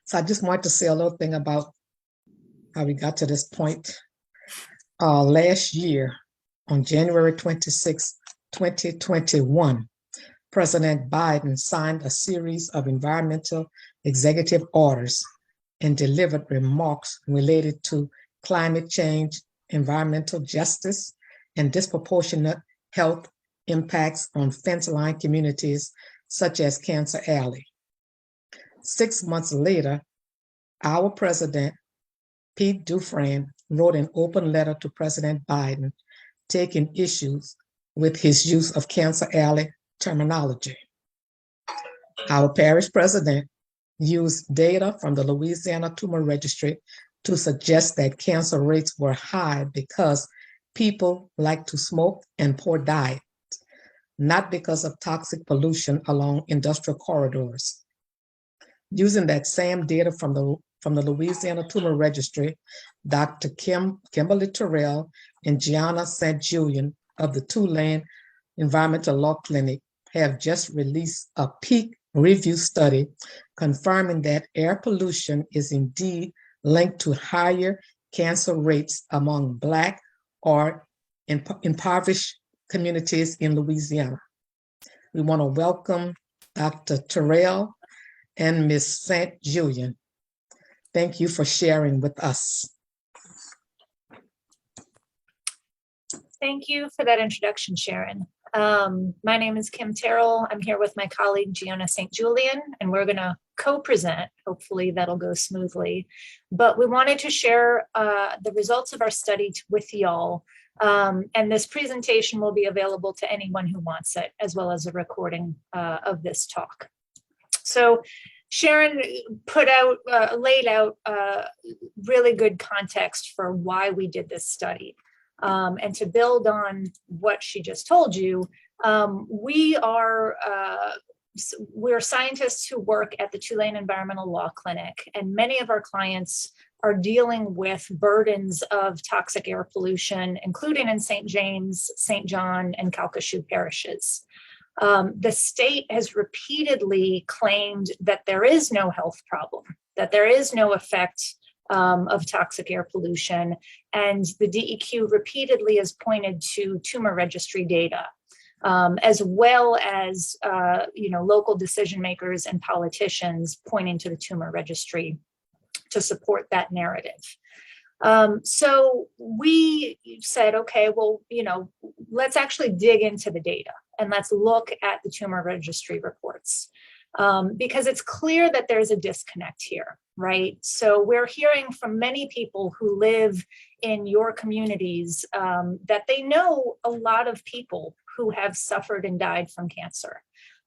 So I just wanted to say a little thing about how we got to this point. Last year, on January 26, 2021, President Biden signed a series of environmental executive orders and delivered remarks related to climate change, environmental justice, and disproportionate health impacts on fence-line communities such as Cancer Alley. 6 months later, our president, Pete Dufresne, wrote an open letter to President Biden taking issues with his use of Cancer Alley terminology. Our parish president used data from the Louisiana Tumor Registry to suggest that cancer rates were high because people like to smoke and poor diet, not because of toxic pollution along industrial corridors. Using that same data from the Louisiana Tumor Registry, Dr. Kimberley Terrell and Gianna St. Julien of the Tulane Environmental Law Clinic have just released a peak review study confirming that air pollution is indeed linked to higher cancer rates among Black or impoverished communities in Louisiana. We want to welcome Dr. Terrell and Ms. St. Julien. Thank you for sharing with us. Thank you for that introduction, Sharon. My name is Kim Terrell. I'm here with my colleague, Gianna St. Julien, and we're going to co-present. Hopefully that'll go smoothly. But we wanted to share the results of our study with y'all. And this presentation will be available to anyone who wants it, as well as a recording of this talk. So Sharon laid out really good context for why we did this study. And to build on what she just told you, we're scientists who work at the Tulane Environmental Law Clinic, and many of our clients are dealing with burdens of toxic air pollution, including in St. James, St. John, and Calcasieu parishes. The state has repeatedly claimed that there is no health problem, that there is no effect of toxic air pollution, and the DEQ repeatedly has pointed to tumor registry data, as well as local decision makers and politicians pointing to the tumor registry to support that narrative. So we said, okay, well, let's actually dig into the data and let's look at the tumor registry reports. Because it's clear that there's a disconnect here, right? So we're hearing from many people who live in your communities that they know a lot of people who have suffered and died from cancer.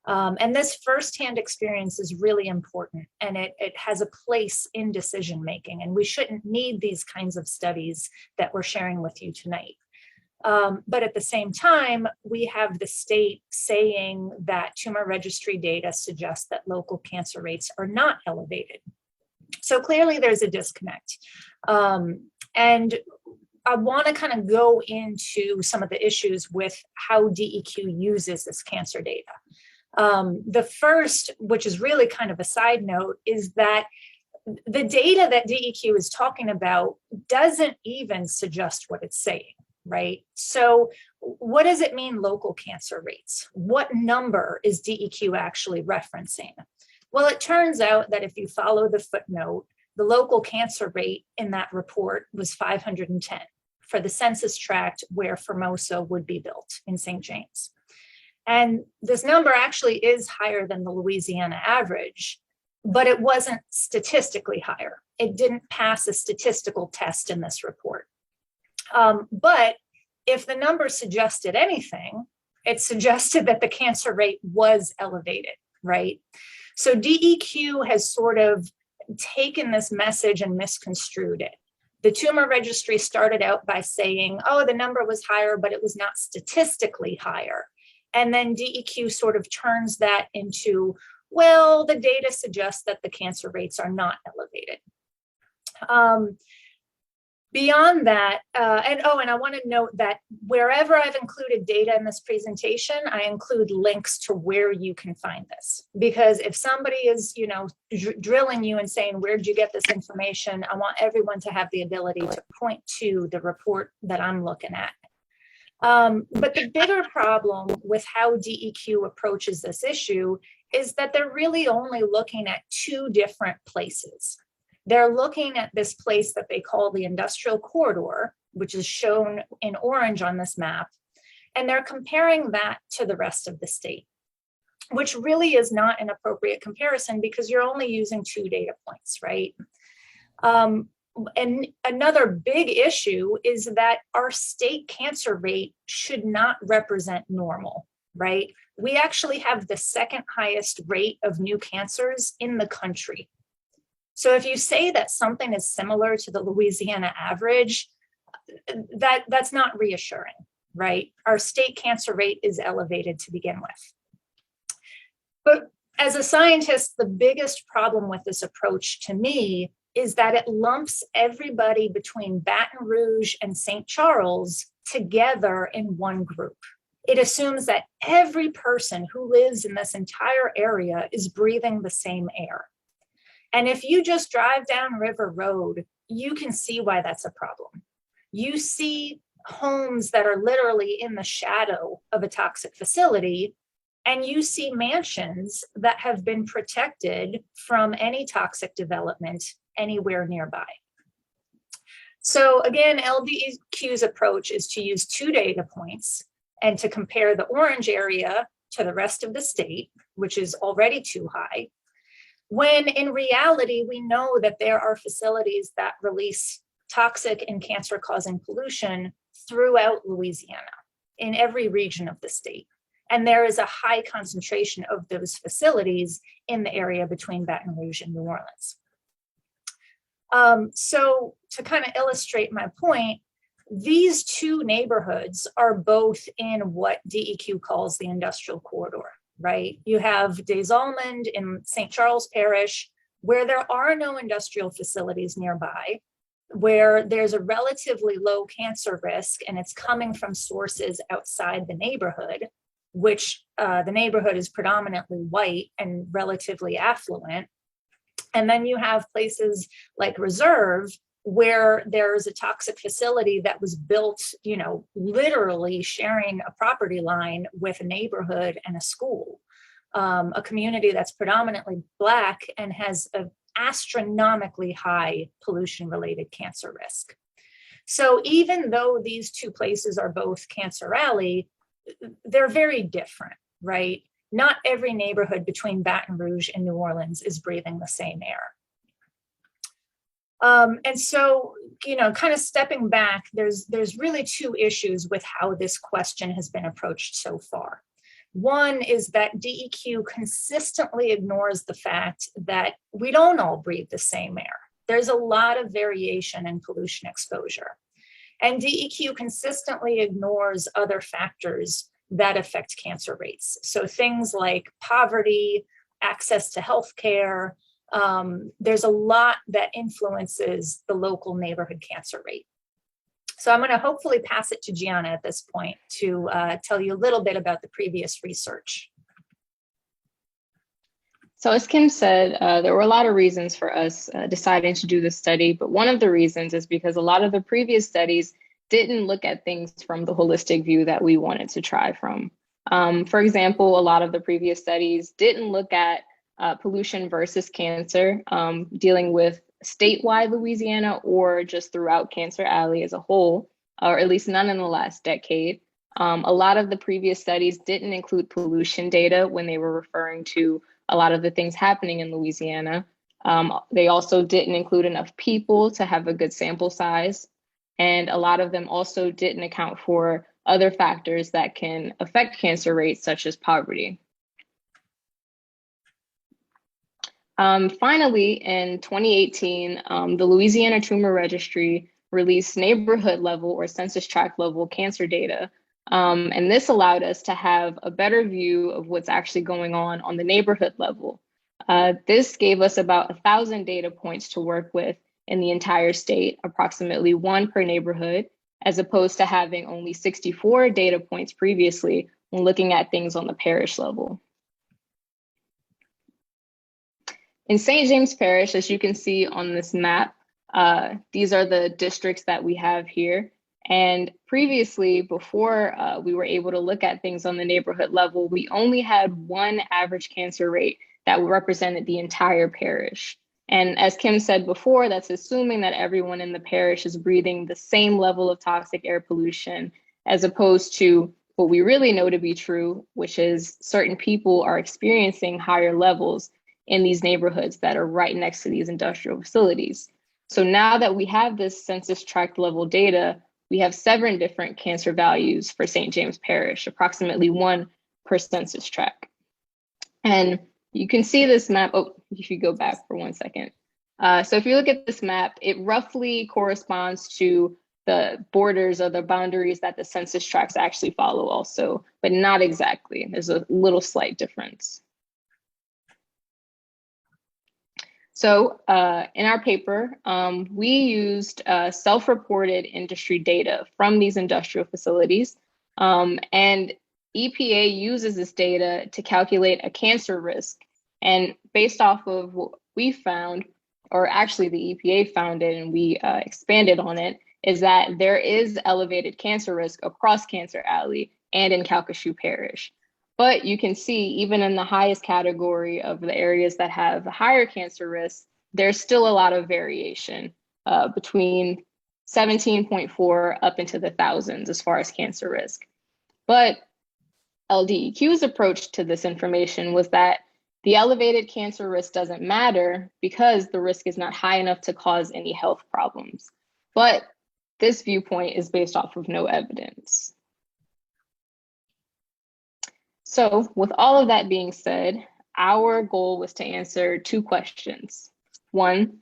And this firsthand experience is really important, and it has a place in decision making, and we shouldn't need these kinds of studies that we're sharing with you tonight. But at the same time, we have the state saying that tumor registry data suggests that local cancer rates are not elevated. So clearly there's a disconnect. And I want to kind of go into some of the issues with how DEQ uses this cancer data. The first, which is really kind of a side note, is that the data that DEQ is talking about doesn't even suggest what it's saying. Right? So what does it mean, local cancer rates? What number is DEQ actually referencing? Well, it turns out that if you follow the footnote, the local cancer rate in that report was 510 for the census tract where Formosa would be built in St. James. And this number actually is higher than the Louisiana average, but it wasn't statistically higher. It didn't pass a statistical test in this report. But if the number suggested anything, it suggested that the cancer rate was elevated, right? So DEQ has sort of taken this message and misconstrued it. The tumor registry started out by saying, oh, the number was higher, but it was not statistically higher. And then DEQ sort of turns that into, well, the data suggests that the cancer rates are not elevated. Beyond that, and I want to note that wherever I've included data in this presentation, I include links to where you can find this. Because if somebody is, drilling you and saying, where'd you get this information? I want everyone to have the ability to point to the report that I'm looking at. But the bigger problem with how DEQ approaches this issue is that they're really only looking at two different places. They're looking at this place that they call the industrial corridor, which is shown in orange on this map, and they're comparing that to the rest of the state, which really is not an appropriate comparison because you're only using two data points, right? And another big issue is that our state cancer rate should not represent normal, right? We actually have the second highest rate of new cancers in the country. So if you say that something is similar to the Louisiana average, that's not reassuring, right? Our state cancer rate is elevated to begin with. But as a scientist, the biggest problem with this approach to me is that it lumps everybody between Baton Rouge and St. Charles together in one group. It assumes that every person who lives in this entire area is breathing the same air. And if you just drive down River Road, you can see why that's a problem. You see homes that are literally in the shadow of a toxic facility, and you see mansions that have been protected from any toxic development anywhere nearby. So again, LDEQ's approach is to use two data points and to compare the orange area to the rest of the state, which is already too high, when in reality, we know that there are facilities that release toxic and cancer-causing pollution throughout Louisiana, in every region of the state. And there is a high concentration of those facilities in the area between Baton Rouge and New Orleans. So to kind of illustrate my point, these two neighborhoods are both in what DEQ calls the industrial corridor, right? You have Des Allemands in St. Charles Parish, where there are no industrial facilities nearby, where there's a relatively low cancer risk, and it's coming from sources outside the neighborhood, which the neighborhood is predominantly white and relatively affluent. And then you have places like Reserve, where there's a toxic facility that was built, literally sharing a property line with a neighborhood and a school, a community that's predominantly Black and has an astronomically high pollution-related cancer risk. So even though these two places are both Cancer Alley, they're very different, right? Not every neighborhood between Baton Rouge and New Orleans is breathing the same air. And so, kind of stepping back, there's really two issues with how this question has been approached so far. One is that DEQ consistently ignores the fact that we don't all breathe the same air. There's a lot of variation in pollution exposure. And DEQ consistently ignores other factors that affect cancer rates. So things like poverty, access to healthcare, there's a lot that influences the local neighborhood cancer rate. So I'm going to hopefully pass it to Gianna at this point to tell you a little bit about the previous research. So as Kim said, there were a lot of reasons for us deciding to do this study, but one of the reasons is because a lot of the previous studies didn't look at things from the holistic view that we wanted to try from. For example, a lot of the previous studies didn't look at pollution versus cancer, dealing with statewide Louisiana or just throughout Cancer Alley as a whole, or at least none in the last decade. A lot of the previous studies didn't include pollution data when they were referring to a lot of the things happening in Louisiana. They also didn't include enough people to have a good sample size. And a lot of them also didn't account for other factors that can affect cancer rates, such as poverty. Finally, in 2018, the Louisiana Tumor Registry released neighborhood level or census tract level cancer data. And this allowed us to have a better view of what's actually going on the neighborhood level. This gave us about 1,000 data points to work with in the entire state, approximately 1 per neighborhood, as opposed to having only 64 data points previously when looking at things on the parish level. In St. James Parish, as you can see on this map, these are the districts that we have here. And previously, before we were able to look at things on the neighborhood level, we only had one average cancer rate that represented the entire parish. And as Kim said before, that's assuming that everyone in the parish is breathing the same level of toxic air pollution, as opposed to what we really know to be true, which is certain people are experiencing higher levels in these neighborhoods that are right next to these industrial facilities. So now that we have this census tract level data, we have 7 different cancer values for St. James Parish, approximately 1 per census tract. And you can see this map. Oh, if you go back for 1 second. So if you look at this map, it roughly corresponds to the borders or the boundaries that the census tracts actually follow also, but not exactly. There's a little slight difference. So in our paper, we used self-reported industry data from these industrial facilities, and EPA uses this data to calculate a cancer risk. And based off of what we found, or actually the EPA found it and we expanded on it, is that there is elevated cancer risk across Cancer Alley and in Calcasieu Parish. But you can see even in the highest category of the areas that have higher cancer risk, there's still a lot of variation between 17.4 up into the thousands as far as cancer risk. But LDEQ's approach to this information was that the elevated cancer risk doesn't matter because the risk is not high enough to cause any health problems. But this viewpoint is based off of no evidence. So with all of that being said, our goal was to answer 2 questions. 1,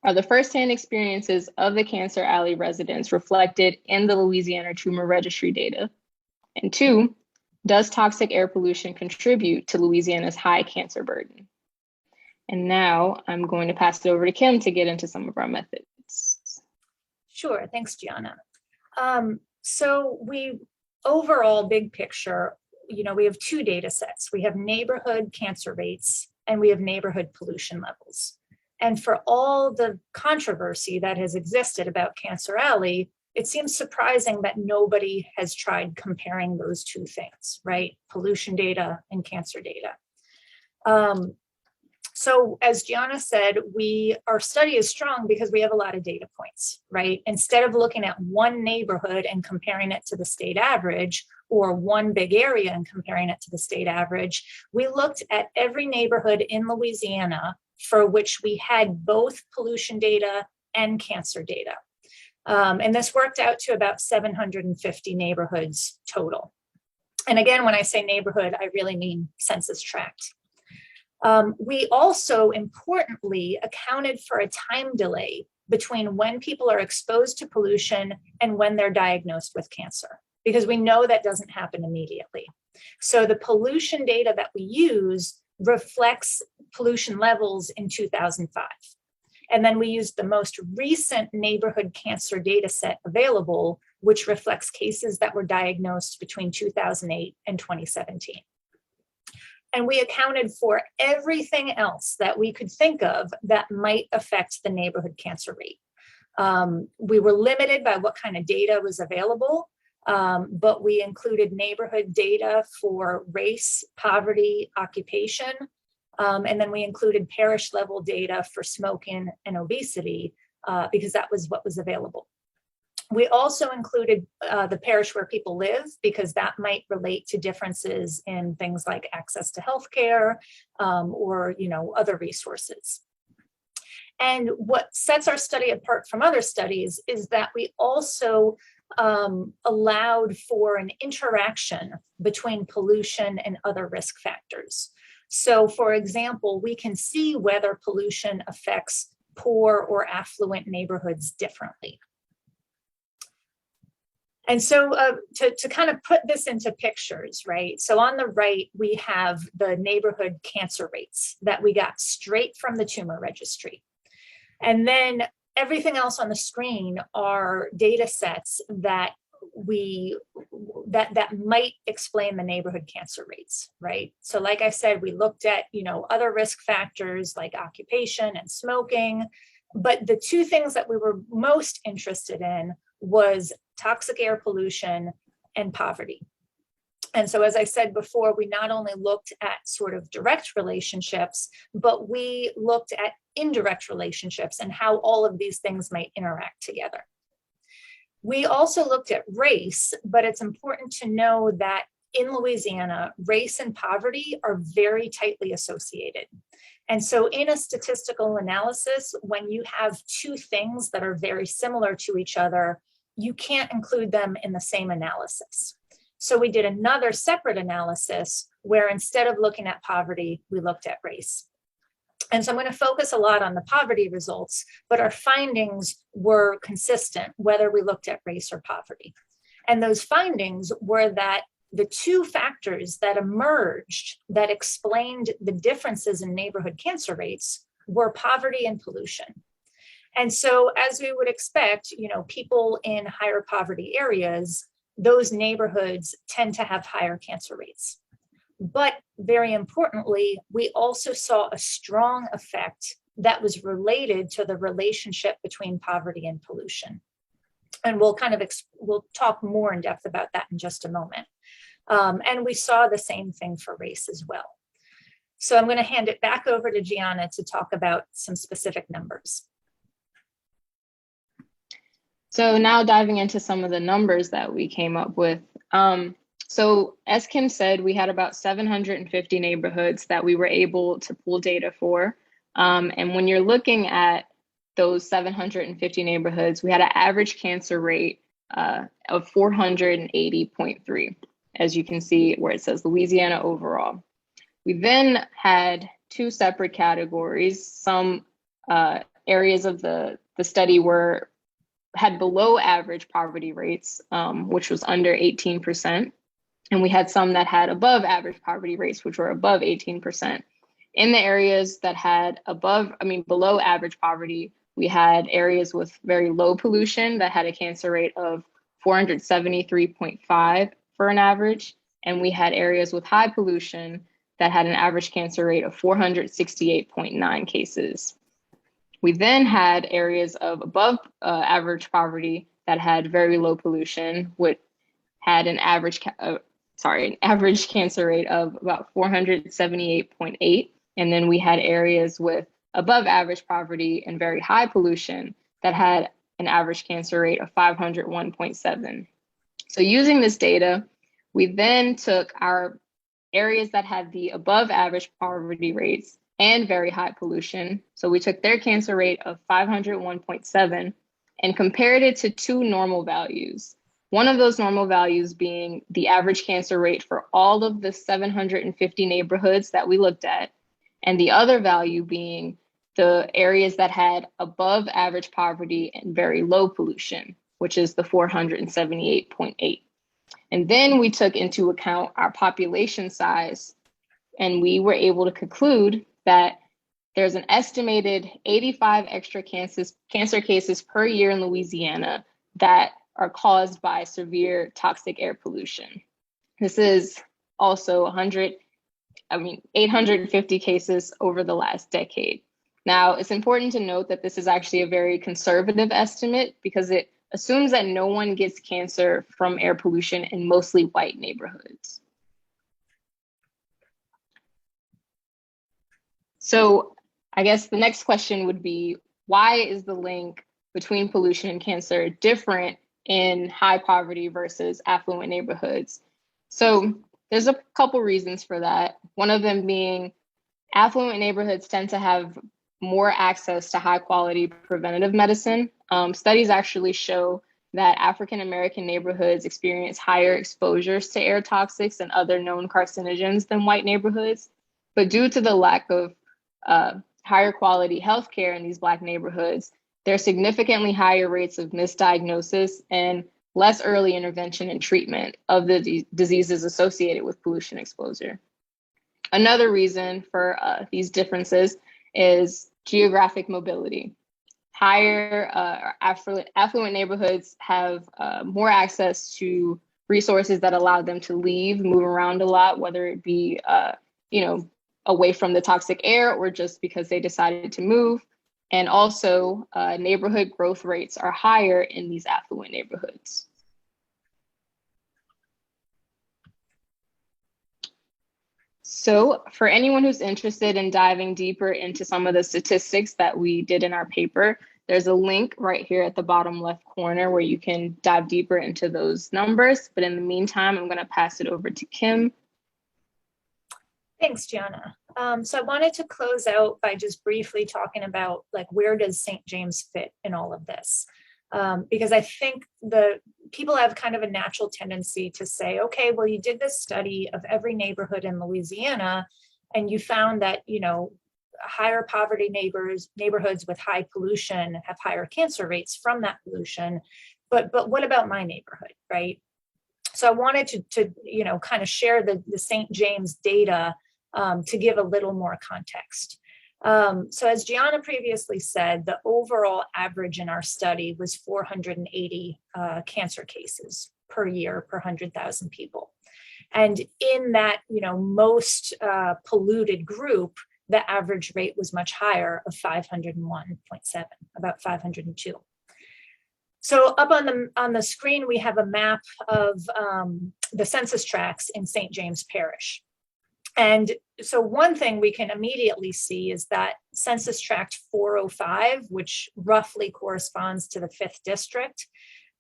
are the firsthand experiences of the Cancer Alley residents reflected in the Louisiana Tumor Registry data? And 2, does toxic air pollution contribute to Louisiana's high cancer burden? And now I'm going to pass it over to Kim to get into some of our methods. Sure, thanks, Gianna. So we, overall, big picture, we have 2 data sets. We have neighborhood cancer rates and we have neighborhood pollution levels. And for all the controversy that has existed about Cancer Alley, it seems surprising that nobody has tried comparing those 2 things, right? Pollution data and cancer data. So as Gianna said, our study is strong because we have a lot of data points, right? Instead of looking at one neighborhood and comparing it to the state average, or one big area and comparing it to the state average, we looked at every neighborhood in Louisiana for which we had both pollution data and cancer data. And this worked out to about 750 neighborhoods total. And again, when I say neighborhood, I really mean census tract. We also importantly accounted for a time delay between when people are exposed to pollution and when they're diagnosed with cancer, because we know that doesn't happen immediately. So the pollution data that we use reflects pollution levels in 2005. And then we used the most recent neighborhood cancer data set available, which reflects cases that were diagnosed between 2008 and 2017. And we accounted for everything else that we could think of that might affect the neighborhood cancer rate. We were limited by what kind of data was available, but we included neighborhood data for race, poverty, occupation, and then we included parish level data for smoking and obesity because that was what was available. We also included the parish where people live because that might relate to differences in things like access to healthcare or other resources. And what sets our study apart from other studies is that we also allowed for an interaction between pollution and other risk factors. So for example, we can see whether pollution affects poor or affluent neighborhoods differently. And so to kind of put this into pictures, right? So on the right, we have the neighborhood cancer rates that we got straight from the tumor registry. And then everything else on the screen are data sets that that might explain the neighborhood cancer rates, right? So like I said, we looked at, other risk factors like occupation and smoking, but the two things that we were most interested in was toxic air pollution and poverty. And so, as I said before, we not only looked at sort of direct relationships, but we looked at indirect relationships and how all of these things might interact together. We also looked at race, but it's important to know that in Louisiana, race and poverty are very tightly associated. And so in a statistical analysis, when you have two things that are very similar to each other, you can't include them in the same analysis. So we did another separate analysis where instead of looking at poverty, we looked at race. And so I'm going to focus a lot on the poverty results, but our findings were consistent, whether we looked at race or poverty. And those findings were that the two factors that emerged that explained the differences in neighborhood cancer rates were poverty and pollution. And so as we would expect, people in higher poverty areas, those neighborhoods tend to have higher cancer rates. But very importantly, we also saw a strong effect that was related to the relationship between poverty and pollution. And we'll we'll talk more in depth about that in just a moment. And we saw the same thing for race as well. So I'm going to hand it back over to Gianna to talk about some specific numbers. So now diving into some of the numbers that we came up with. So as Kim said, we had about 750 neighborhoods that we were able to pull data for. And when you're looking at those 750 neighborhoods, we had an average cancer rate of 480.3, as you can see where it says Louisiana overall. We then had two separate categories. Some areas of the study had below average poverty rates, which was under 18%. And we had some that had above average poverty rates, which were above 18%. In the areas that had below average poverty, we had areas with very low pollution that had a cancer rate of 473.5 for an average. And we had areas with high pollution that had an average cancer rate of 468.9 cases. We then had areas of above average poverty that had very low pollution, which had an average cancer rate of about 478.8. And then we had areas with above average poverty and very high pollution that had an average cancer rate of 501.7. So using this data, we then took our areas that had the above average poverty rates and very high pollution. So we took their cancer rate of 501.7 and compared it to two normal values. One of those normal values being the average cancer rate for all of the 750 neighborhoods that we looked at, and the other value being the areas that had above average poverty and very low pollution, which is the 478.8. And then we took into account our population size, and we were able to conclude that there's an estimated 85 extra cancer cases per year in Louisiana that are caused by severe toxic air pollution. This is also 850 cases over the last decade. Now, it's important to note that this is actually a very conservative estimate because it assumes that no one gets cancer from air pollution in mostly white neighborhoods. So I guess the next question would be, why is the link between pollution and cancer different in high poverty versus affluent neighborhoods? So there's a couple reasons for that. One of them being affluent neighborhoods tend to have more access to high quality preventative medicine. Studies actually show that African-American neighborhoods experience higher exposures to air toxics and other known carcinogens than white neighborhoods. But due to the lack of higher quality healthcare in these Black neighborhoods, there are significantly higher rates of misdiagnosis and less early intervention and treatment of the diseases associated with pollution exposure. Another reason for these differences is geographic mobility. higher affluent neighborhoods have more access to resources that allow them to leave, move around a lot, whether it be, away from the toxic air or just because they decided to move. And also neighborhood growth rates are higher in these affluent neighborhoods. So for anyone who's interested in diving deeper into some of the statistics that we did in our paper, there's a link right here at the bottom left corner where you can dive deeper into those numbers. But in the meantime, I'm going to pass it over to Kim. Thanks, Gianna. So I wanted to close out by just briefly talking about, like, where does St. James fit in all of this? Because I think the people have kind of a natural tendency to say, okay, well, you did this study of every neighborhood in Louisiana, and you found that, higher poverty neighborhoods with high pollution have higher cancer rates from that pollution. But what about my neighborhood, right? So I wanted to kind of share the St. James data to give a little more context. So as Gianna previously said, the overall average in our study was 480 cancer cases per year per 100,000 people. And in that, most polluted group, the average rate was much higher of 501.7, about 502. So up on the screen, we have a map of the census tracts in St. James Parish. And so one thing we can immediately see is that census tract 405, which roughly corresponds to the 5th district,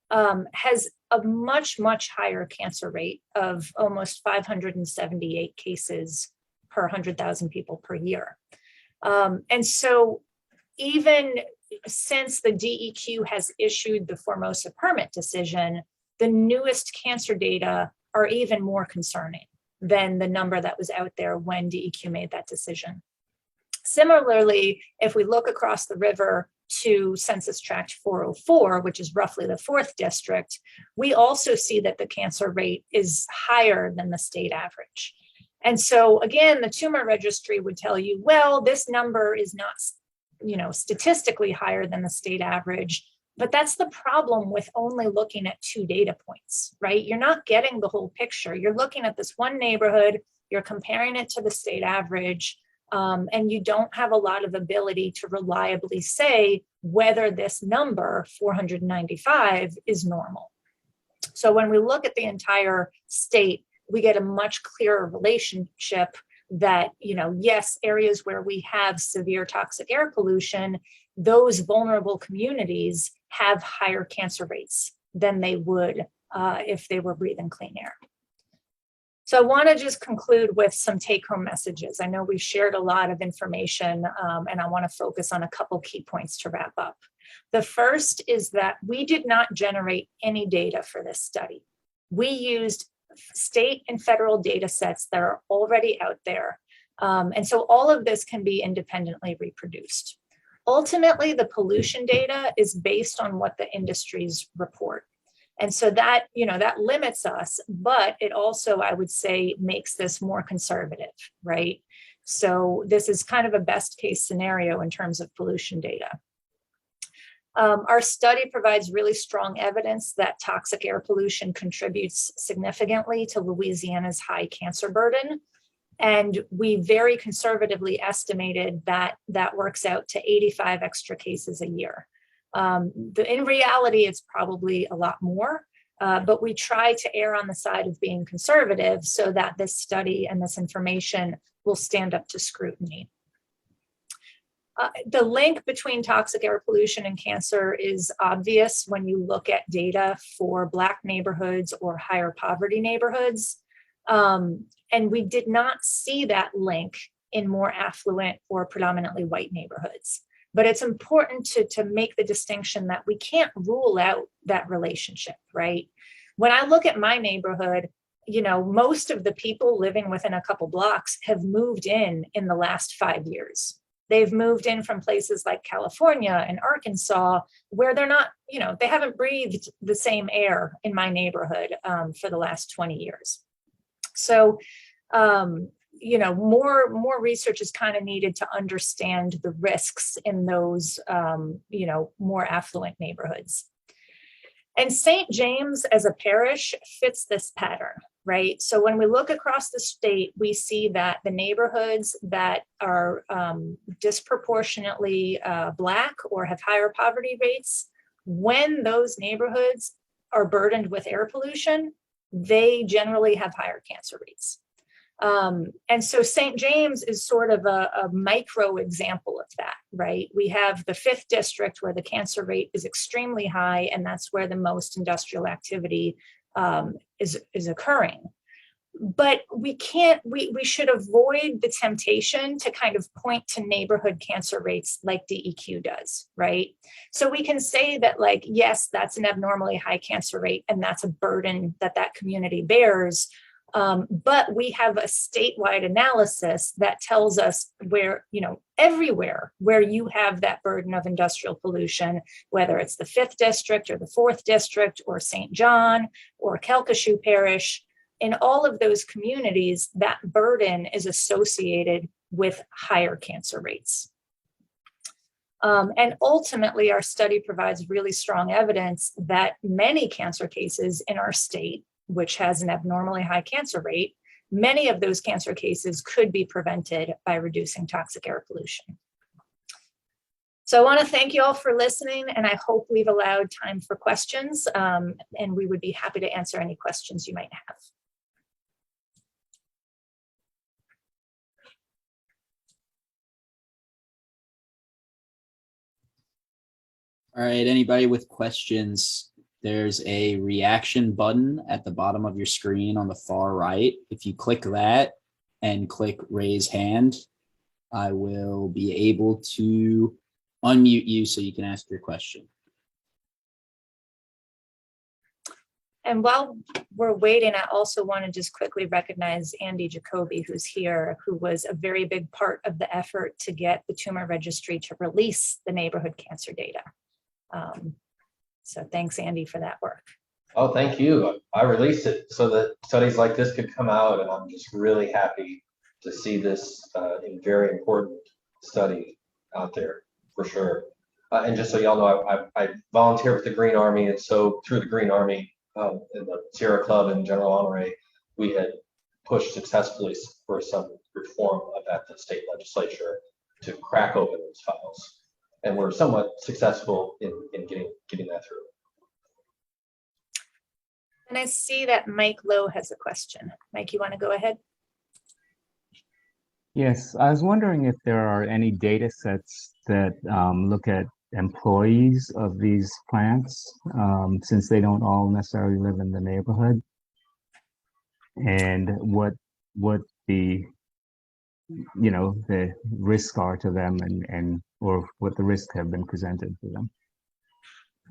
has a much, much higher cancer rate of almost 578 cases per 100,000 people per year. And so even since the DEQ has issued the Formosa permit decision, the newest cancer data are even more concerning than the number that was out there when DEQ made that decision. Similarly, if we look across the river to census tract 404, which is roughly the 4th district, we also see that the cancer rate is higher than the state average. And so again, the tumor registry would tell you, well, this number is not, statistically higher than the state average, but that's the problem with only looking at 2 data points, right? You're not getting the whole picture. You're looking at this one neighborhood, you're comparing it to the state average, and you don't have a lot of ability to reliably say whether this number, 495, is normal. So when we look at the entire state, we get a much clearer relationship that, yes, areas where we have severe toxic air pollution, those vulnerable communities have higher cancer rates than they would if they were breathing clean air. So I want to just conclude with some take-home messages. I know we've shared a lot of information, and I want to focus on a couple key points to wrap up. The first is that we did not generate any data for this study. We used state and federal data sets that are already out there. And so all of this can be independently reproduced. Ultimately, the pollution data is based on what the industries report. And so that, that limits us, but it also, I would say, makes this more conservative, right? So this is kind of a best case scenario in terms of pollution data. Our study provides really strong evidence that toxic air pollution contributes significantly to Louisiana's high cancer burden. And we very conservatively estimated that that works out to 85 extra cases a year. In reality, it's probably a lot more, but we try to err on the side of being conservative so that this study and this information will stand up to scrutiny. The link between toxic air pollution and cancer is obvious when you look at data for Black neighborhoods or higher poverty neighborhoods. And we did not see that link in more affluent or predominantly white neighborhoods. But it's important to make the distinction that we can't rule out that relationship, right? When I look at my neighborhood, most of the people living within a couple blocks have moved in the last 5 years. They've moved in from places like California and Arkansas, where they're not, they haven't breathed the same air in my neighborhood for the last 20 years. So more research is kind of needed to understand the risks in those, more affluent neighborhoods. And St. James as a parish fits this pattern, right? So when we look across the state, we see that the neighborhoods that are disproportionately Black or have higher poverty rates, when those neighborhoods are burdened with air pollution, they generally have higher cancer rates. And so St. James is sort of a micro example of that, right? We have the 5th district where the cancer rate is extremely high, and that's where the most industrial activity is occurring. But we should avoid the temptation to kind of point to neighborhood cancer rates like DEQ does, right? So we can say that, like, yes, that's an abnormally high cancer rate, and that's a burden that community bears. But we have a statewide analysis that tells us where, everywhere where you have that burden of industrial pollution, whether it's the 5th district or the 4th district or St. John or Calcasieu Parish, in all of those communities, that burden is associated with higher cancer rates. And ultimately, our study provides really strong evidence that many cancer cases in our state, which has an abnormally high cancer rate, many of those cancer cases could be prevented by reducing toxic air pollution. So I want to thank you all for listening, and I hope we've allowed time for questions, and we would be happy to answer any questions you might have. All right, anybody with questions? There's a reaction button at the bottom of your screen on the far right. If you click that and click raise hand, I will be able to unmute you so you can ask your question. And while we're waiting, I also want to just quickly recognize Andy Jacoby, who's here, who was a very big part of the effort to get the tumor registry to release the neighborhood cancer data. So thanks, Andy, for that work. Oh, thank you. I released it so that studies like this could come out, and I'm just really happy to see this very important study out there for sure. And just so y'all know, I volunteer with the Green Army, and so through the Green Army in the Sierra Club and General Honore, we had pushed successfully for some reform at the state legislature to crack open those files. And we're somewhat successful in getting that through. And I see that Mike Lowe has a question. Mike, you want to go ahead? Yes, I was wondering if there are any data sets that look at employees of these plants, since they don't all necessarily live in the neighborhood, and what the the risks are to them, and or what the risks have been presented to them.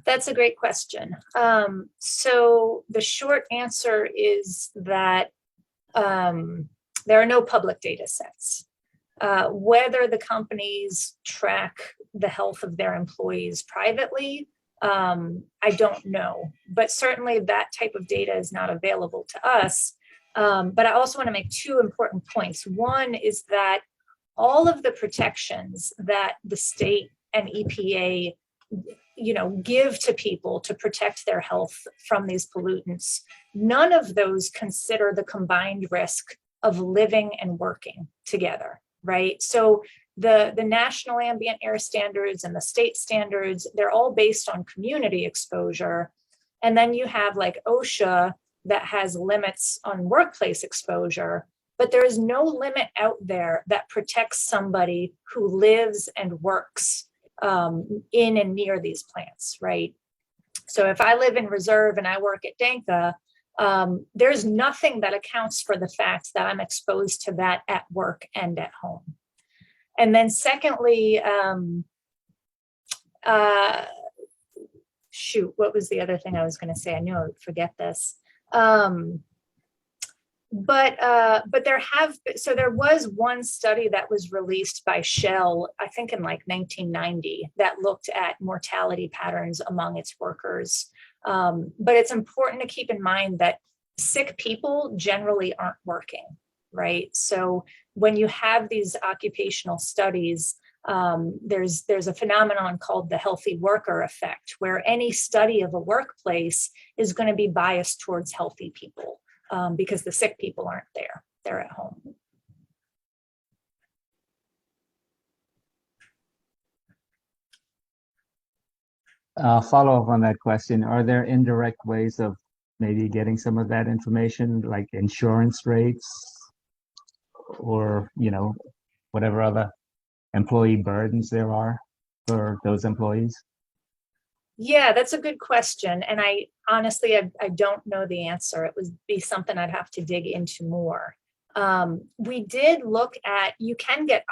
That's a great question. So the short answer is that there are no public data sets. Whether the companies track the health of their employees privately, I don't know, but certainly that type of data is not available to us. But I also want to make two important points. One is that all of the protections that the state and EPA give to people to protect their health from these pollutants, none of those consider the combined risk of living and working together, right? So the national ambient air standards and the state standards, they're all based on community exposure. And then you have like OSHA that has limits on workplace exposure, but there is no limit out there that protects somebody who lives and works in and near these plants, right? So if I live in Reserve and I work at Denka, there's nothing that accounts for the fact that I'm exposed to that at work and at home. And then secondly, shoot, what was the other thing I was going to say? I knew I would forget this. But there was one study that was released by Shell, I think in like 1990, that looked at mortality patterns among its workers. But it's important to keep in mind that sick people generally aren't working, right? So when you have these occupational studies, there's a phenomenon called the healthy worker effect, where any study of a workplace is going to be biased towards healthy people because the sick people aren't there, they're at home. Follow up on that question. Are there indirect ways of maybe getting some of that information, like insurance rates or, whatever other employee burdens there are for those employees? Yeah, that's a good question. And I honestly, I don't know the answer. It would be something I'd have to dig into more. We did look at, you can get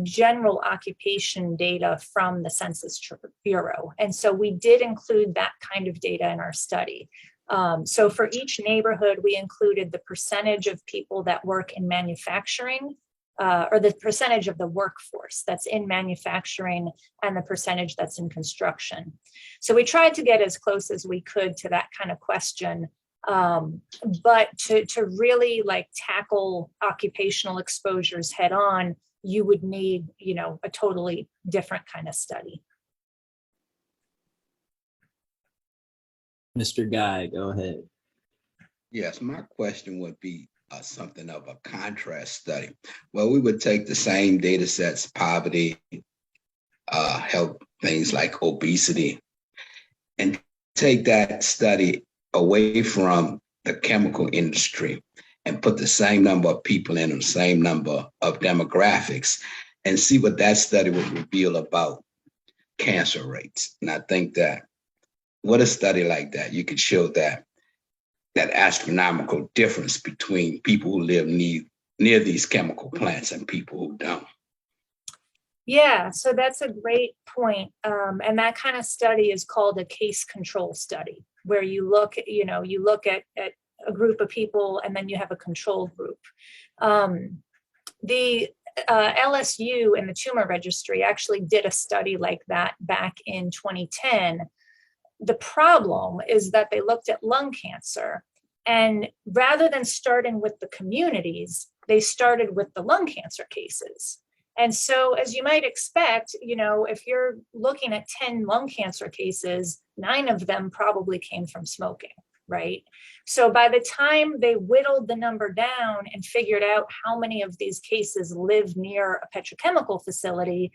general occupation data from the Census Bureau. And so we did include that kind of data in our study. So for each neighborhood, we included the percentage of people that work in manufacturing, or the percentage of the workforce that's in manufacturing and the percentage that's in construction. So we tried to get as close as we could to that kind of question. But to really tackle occupational exposures head on, you would need, a totally different kind of study. Mr. Guy, go ahead. Yes, my question would be something of a contrast study. Well, we would take the same data sets, poverty, health, things like obesity, and take that study away from the chemical industry and put the same number of people in the same number of demographics and see what that study would reveal about cancer rates. And I think that with a study like that, you could show that astronomical difference between people who live near these chemical plants and people who don't. Yeah, so that's a great point. And that kind of study is called a case control study, where you look at a group of people and then you have a control group. The LSU and the Tumor Registry actually did a study like that back in 2010. The problem is that they looked at lung cancer, and rather than starting with the communities, they started with the lung cancer cases. And so, as you might expect, if you're looking at 10 lung cancer cases, 9 of them probably came from smoking, right? So by the time they whittled the number down and figured out how many of these cases live near a petrochemical facility,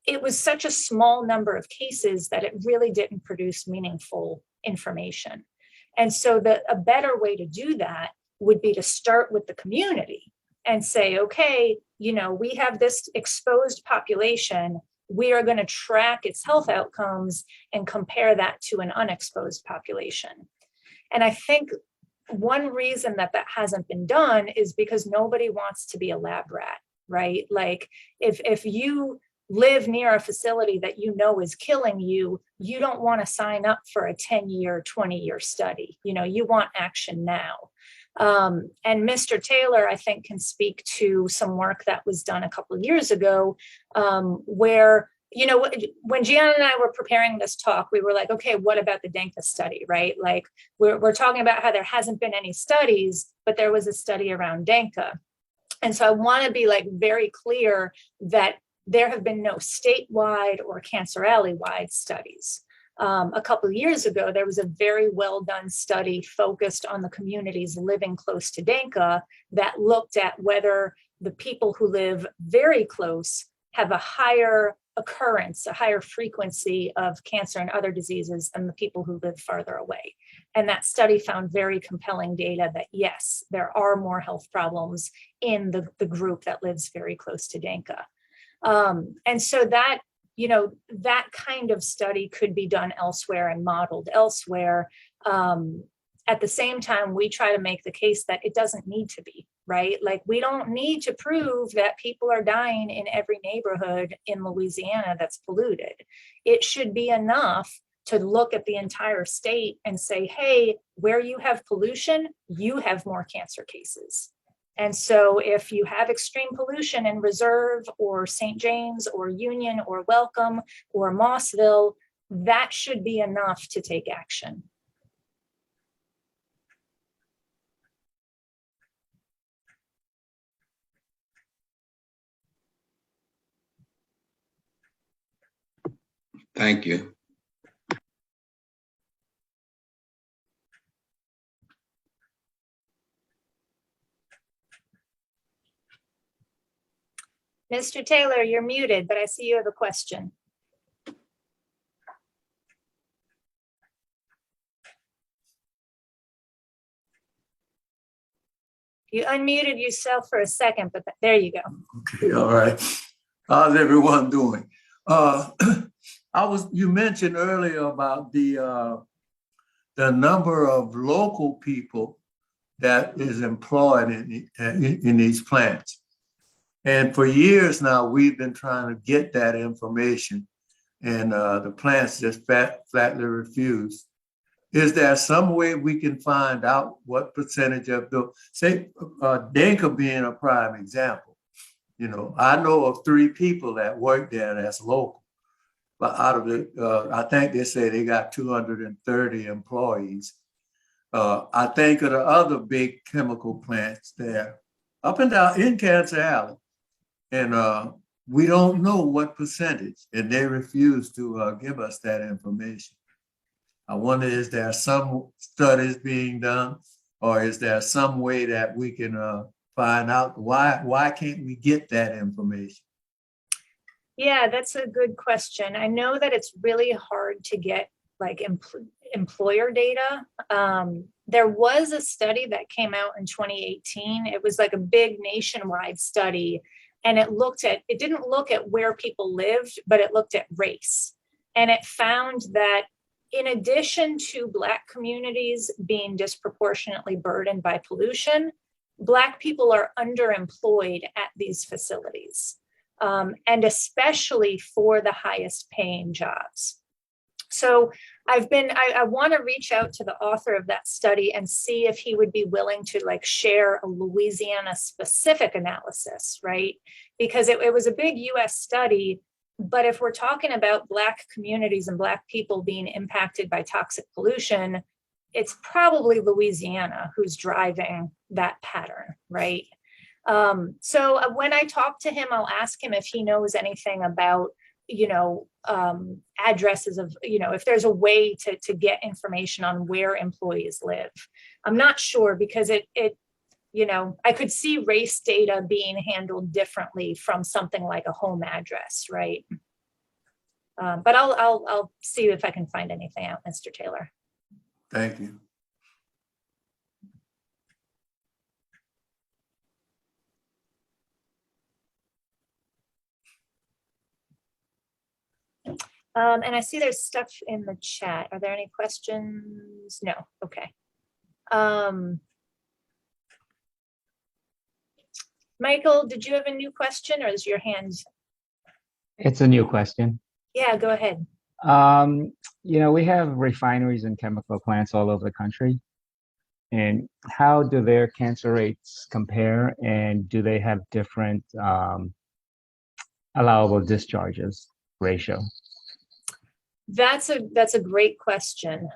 it was such a small number of cases that it really didn't produce meaningful information. And so a better way to do that would be to start with the community and say, okay, we have this exposed population. We are going to track its health outcomes and compare that to an unexposed population. And I think one reason that hasn't been done is because nobody wants to be a lab rat, right? Like if you live near a facility that is killing you, you don't want to sign up for a 10-year, 20-year study. You want action now. And Mr. Taylor, I think, can speak to some work that was done a couple of years ago, where, when Gianna and I were preparing this talk, we were like, okay, what about the Denka study, right? Like we're talking about how there hasn't been any studies, but there was a study around Denka. And so I want to be very clear that there have been no statewide or Cancer Alley-wide studies. A couple of years ago, there was a very well done study focused on the communities living close to Denka that looked at whether the people who live very close have a higher occurrence, a higher frequency of cancer and other diseases than the people who live farther away. And that study found very compelling data that, yes, there are more health problems in the group that lives very close to Denka. And so that kind of study could be done elsewhere and modeled elsewhere. At the same time, we try to make the case that it doesn't need to be, right? Like we don't need to prove that people are dying in every neighborhood in Louisiana that's polluted. It should be enough to look at the entire state and say, hey, where you have pollution, you have more cancer cases. And so if you have extreme pollution in Reserve or St. James or Union or Welcome or Mossville, that should be enough to take action. Thank you. Mr. Taylor, you're muted, but I see you have a question. You unmuted yourself for a second, but there you go. Okay, all right. How's everyone doing? You mentioned earlier about the number of local people that is employed in these plants. And for years now, we've been trying to get that information, and the plants just flatly refuse. Is there some way we can find out what percentage of the, say, Denka being a prime example? You know, I know of 3 people that work there that's local, but out of the, I think they say they got 230 employees. I think of the other big chemical plants there, up and down in Cancer Alley, and we don't know what percentage, and they refuse to give us that information. I wonder, is there some studies being done, or is there some way that we can find out why can't we get that information? Yeah, that's a good question. I know that it's really hard to get like employer data. There was a study that came out in 2018. It was like a big nationwide study, and it didn't look at where people lived, but it looked at race. And it found that in addition to Black communities being disproportionately burdened by pollution, Black people are underemployed at these facilities, and especially for the highest paying jobs. So I want to reach out to the author of that study and see if he would be willing to like share a Louisiana specific analysis, right? Because it was a big US study, but if we're talking about Black communities and Black people being impacted by toxic pollution, it's probably Louisiana who's driving that pattern, right? So when I talk to him, I'll ask him if he knows anything about, addresses of, if there's a way to get information on where employees live. I'm not sure, because I could see race data being handled differently from something like a home address, right? But I'll see if I can find anything out, Mr. Taylor. Thank you. And I see there's stuff in the chat. Are there any questions? No. Okay. Michael, did you have a new question, or is your hand? It's a new question. Yeah, go ahead. We have refineries and chemical plants all over the country. And how do their cancer rates compare? And do they have different allowable discharges ratio? That's a great question.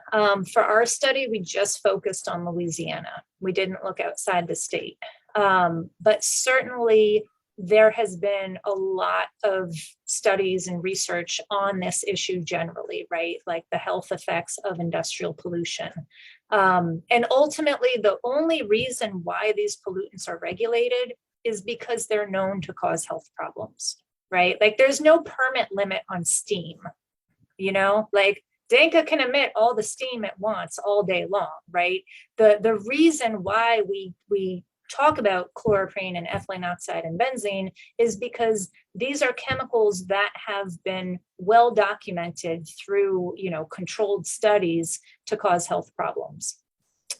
For our study, we just focused on Louisiana. We didn't look outside the state. But certainly there has been a lot of studies and research on this issue generally, right? Like the health effects of industrial pollution. And ultimately, the only reason why these pollutants are regulated is because they're known to cause health problems, right? Like there's no permit limit on steam. Like Denka can emit all the steam it wants all day long, right? The reason why we talk about chloroprene and ethylene oxide and benzene is because these are chemicals that have been well documented through, controlled studies to cause health problems.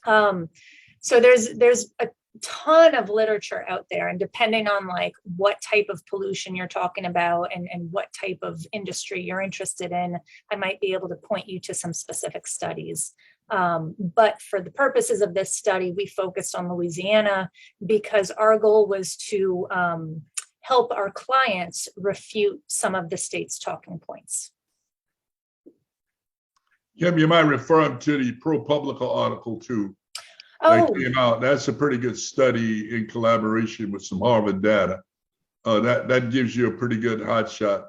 So there's a ton of literature out there, and depending on like what type of pollution you're talking about and what type of industry you're interested in, I might be able to point you to some specific studies. But for the purposes of this study, we focused on Louisiana because our goal was to help our clients refute some of the state's talking points. Kim, you might refer them to the ProPublica article too. That came out. That's a pretty good study in collaboration with some Harvard data. That gives you a pretty good hot shot.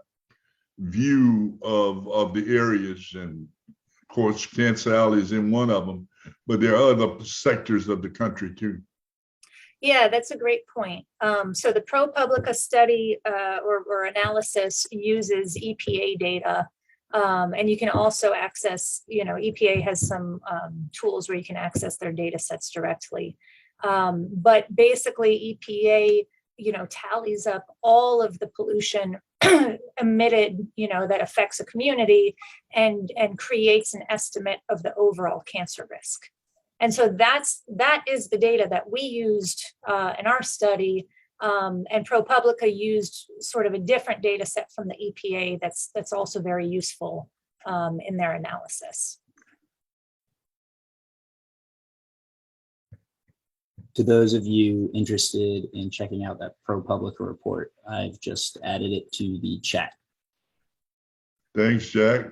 view of the areas. And of course, Cancer Alley is in one of them, but there are other sectors of the country too. Yeah, that's a great point. So the ProPublica study or analysis uses EPA data. And you can also access, EPA has some tools where you can access their data sets directly. But basically EPA, tallies up all of the pollution emitted, that affects a community and creates an estimate of the overall cancer risk. And so that is the data that we used in our study. And ProPublica used sort of a different data set from the EPA that's also very useful in their analysis. To those of you interested in checking out that ProPublica report, I've just added it to the chat. Thanks, Jack.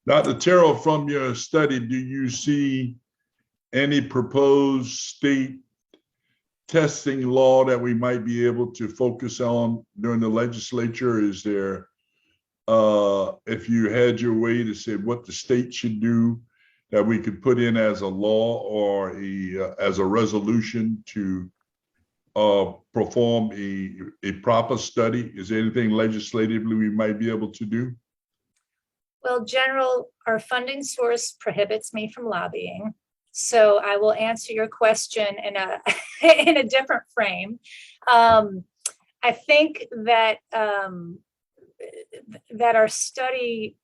Dr. Terrell, from your study, do you see any proposed state testing law that we might be able to focus on during the legislature? Is there, if you had your way to say what the state should do, that we could put in as a law or as a resolution to perform a proper study? Is there anything legislatively we might be able to do? Well, General, our funding source prohibits me from lobbying. So I will answer your question in a in a different frame. I think that that our study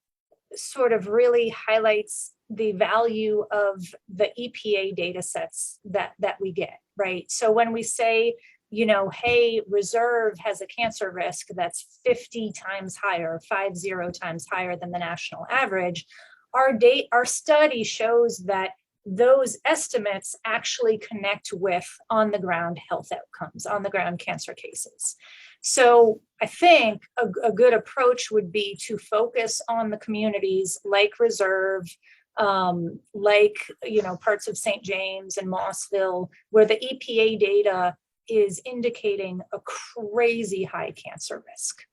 sort of really highlights the value of the EPA data sets that we get, right? So when we say, hey, reserve has a cancer risk that's 50 times higher, 50 times higher than the national average, our study shows that those estimates actually connect with on-the-ground health outcomes, on-the-ground cancer cases. So I think a good approach would be to focus on the communities like Reserve, like, parts of St. James and Mossville, where the EPA data is indicating a crazy high cancer risk,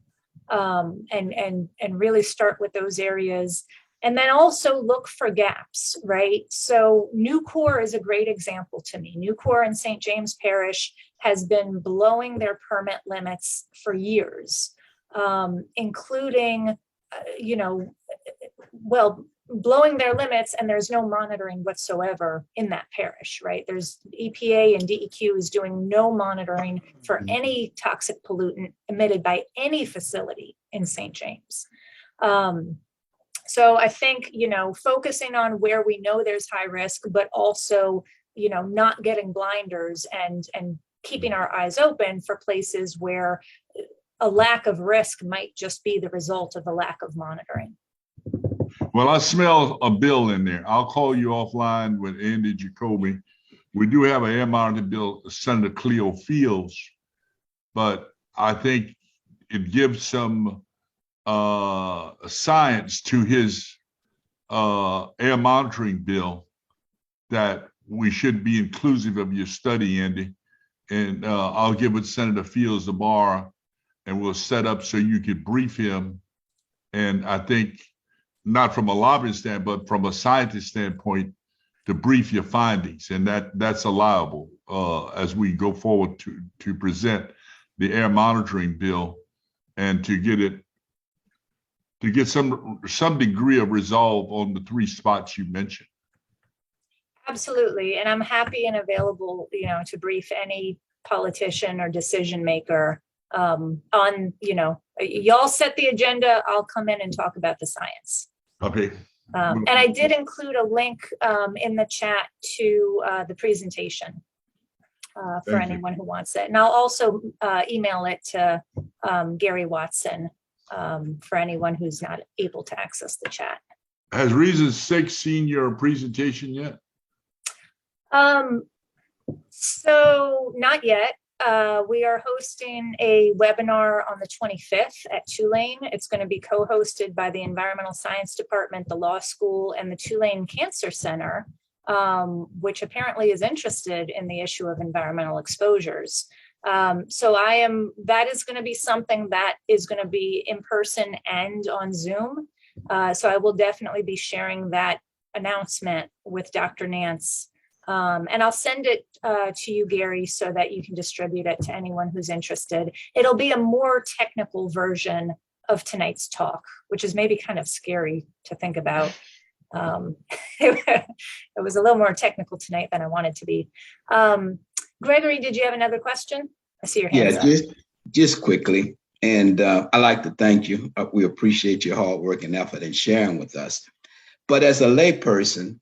and really start with those areas. And then also look for gaps, right? So Nucor is a great example to me. Nucor in St. James Parish has been blowing their permit limits for years, including, blowing their limits, and there's no monitoring whatsoever in that parish, right? There's EPA and DEQ is doing no monitoring for any toxic pollutant emitted by any facility in St. James. So I think, focusing on where we know there's high risk, but also, not getting blinders and keeping our eyes open for places where a lack of risk might just be the result of a lack of monitoring. Well, I smell a bill in there. I'll call you offline with Andy Jacoby. We do have an air monitoring bill, Senator Cleo Fields, but I think it gives some science to his air monitoring bill that we should be inclusive of your study, Andy. And I'll give it Senator Fields tomorrow, and we'll set up so you could brief him. And I think not from a lobbying standpoint, but from a scientist standpoint, to brief your findings, and that's allowable as we go forward to present the air monitoring bill and to get some degree of resolve on the three spots you mentioned. Absolutely, and I'm happy and available, to brief any politician or decision maker on, y'all set the agenda. I'll come in and talk about the science. Okay. And I did include a link in the chat to the presentation for anyone who wants it. And I'll also email it to Gary Watson for anyone who's not able to access the chat. Has Reason 6 seen your presentation yet? So not yet. We are hosting a webinar on the 25th at Tulane. It's going to be co-hosted by the Environmental Science Department, the Law School, and the Tulane Cancer Center. which apparently is interested in the issue of environmental exposures. So that is going to be something that is going to be in person and on Zoom. So I will definitely be sharing that announcement with Dr. Nance. And I'll send it to you, Gary, so that you can distribute it to anyone who's interested. It'll be a more technical version of tonight's talk, which is maybe kind of scary to think about. It was a little more technical tonight than I wanted to be. Gregory, did you have another question? I see your hand. Yeah, just quickly. And I'd like to thank you. We appreciate your hard work and effort in sharing with us. But as a layperson,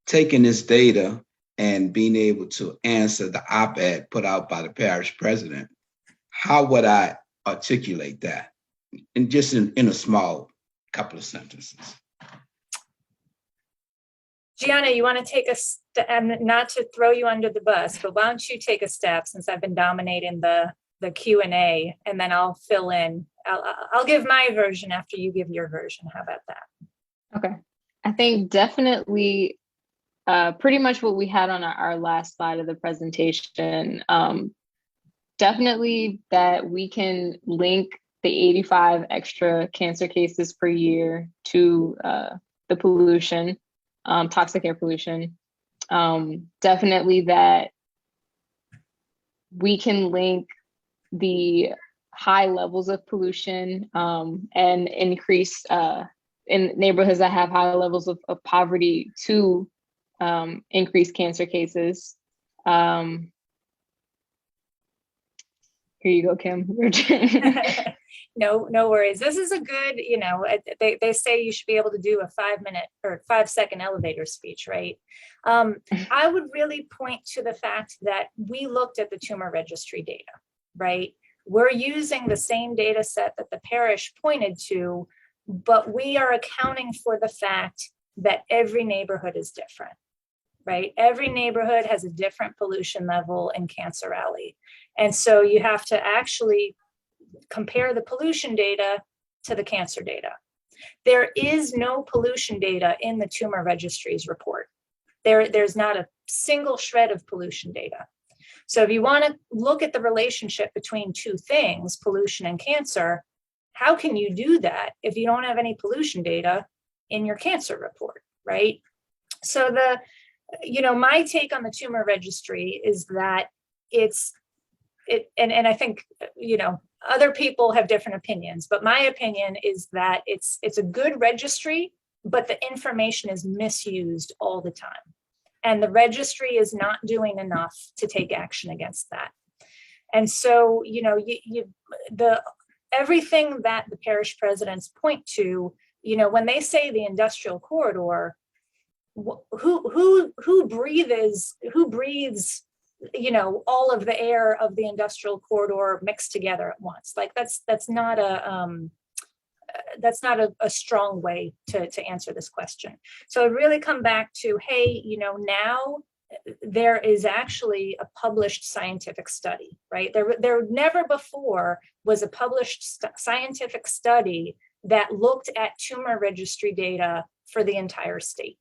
taking this data and being able to answer the op-ed put out by the parish president, how would I articulate that? And just in a small couple of sentences. Gianna, you want to take not to throw you under the bus, but why don't you take a step, since I've been dominating the Q&A, and then I'll fill in. I'll give my version after you give your version. How about that? Okay. I think definitely pretty much what we had on our last slide of the presentation. Definitely that we can link the 85 extra cancer cases per year to the pollution, toxic air pollution. Definitely that we can link the high levels of pollution and increase in neighborhoods that have high levels of poverty to increase cancer cases. Here you go, Kim. No worries. This is a good, they say you should be able to do a 5-minute or 5-second elevator speech, right? I would really point to the fact that we looked at the tumor registry data, right? We're using the same data set that the parish pointed to, but we are accounting for the fact that every neighborhood is different, right? Every neighborhood has a different pollution level in Cancer Alley. And so you have to actually compare the pollution data to the cancer data. There is no pollution data in the tumor registry's report. There's not a single shred of pollution data. So if you want to look at the relationship between two things, pollution and cancer, how can you do that if you don't have any pollution data in your cancer report, right? So my take on the tumor registry is that and I think, other people have different opinions, but my opinion is that it's a good registry, but the information is misused all the time. And the registry is not doing enough to take action against that. And so, everything that the parish presidents point to, when they say the industrial corridor, who breathes, all of the air of the industrial corridor mixed together at once? Like that's not a strong way to answer this question. So it really come back to, hey, now there is actually a published scientific study, right? There never before was a published scientific study that looked at tumor registry data for the entire state,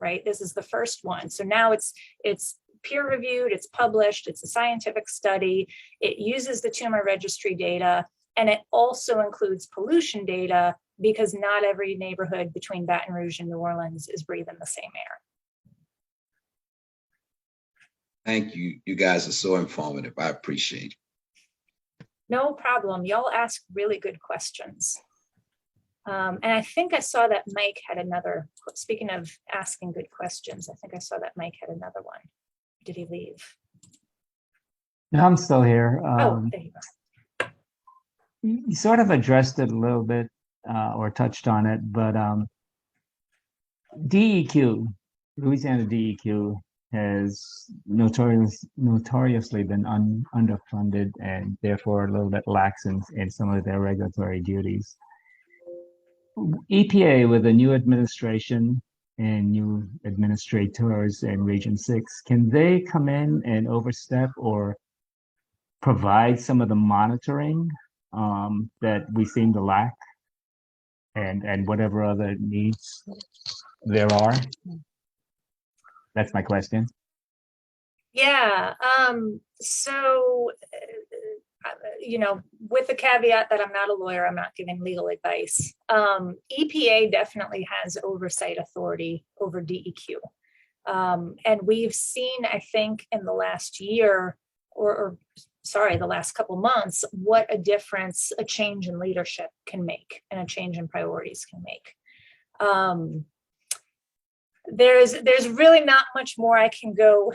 right? This is the first one. So now it's peer-reviewed, it's published, it's a scientific study, it uses the tumor registry data, and it also includes pollution data because not every neighborhood between Baton Rouge and New Orleans is breathing the same air. Thank you. You guys are so informative. I appreciate it. No problem. Y'all ask really good questions. And I think I saw that Mike had another, speaking of asking good questions, I think I saw that Mike had another one. Did he leave? No, I'm still here. Oh, there you go. You sort of addressed it a little bit or touched on it, but DEQ, Louisiana DEQ, has notoriously been underfunded and therefore a little bit lax in some of their regulatory duties. EPA, with a new administration and new administrators in Region 6, can they come in and overstep or provide some of the monitoring that we seem to lack and whatever other needs there are? That's my question. Yeah. With the caveat that I'm not a lawyer, I'm not giving legal advice. EPA definitely has oversight authority over DEQ. And we've seen, I think, in the last year, the last couple months, what a difference a change in leadership can make and a change in priorities can make. There's really not much more I can go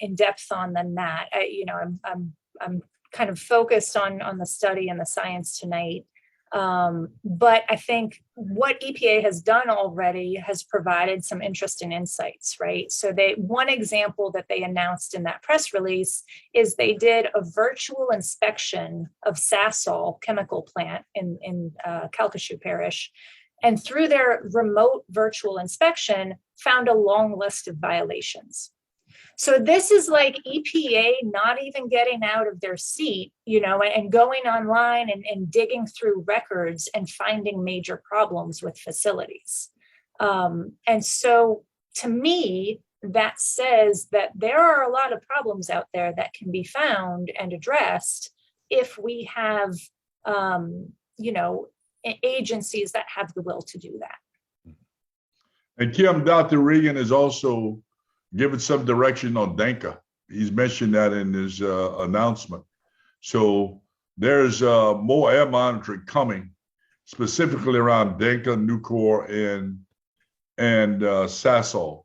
in depth on than that. I'm kind of focused on the study and the science tonight. But I think what EPA has done already has provided some interesting insights, right? So one example that they announced in that press release is they did a virtual inspection of Sasol chemical plant in Calcasieu Parish. And through their remote virtual inspection, found a long list of violations. So this is like EPA not even getting out of their seat, and going online and digging through records and finding major problems with facilities. And so to me, that says that there are a lot of problems out there that can be found and addressed if we have, agencies that have the will to do that. And Kim, Dr. Regan is also given some direction on Denka. He's mentioned that in his announcement. So there's more air monitoring coming, specifically around Denka, Nucor, and Sasol.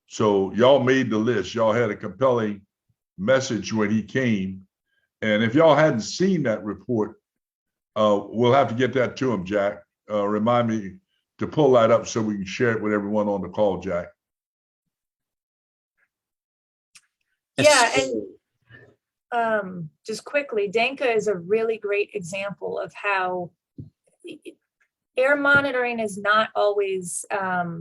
So y'all made the list. Y'all had a compelling message when he came. And if y'all hadn't seen that report, we'll have to get that to him, Jack. Remind me to pull that up so we can share it with everyone on the call, Jack. Yeah, and just quickly, Denka is a really great example of how air monitoring is not always, air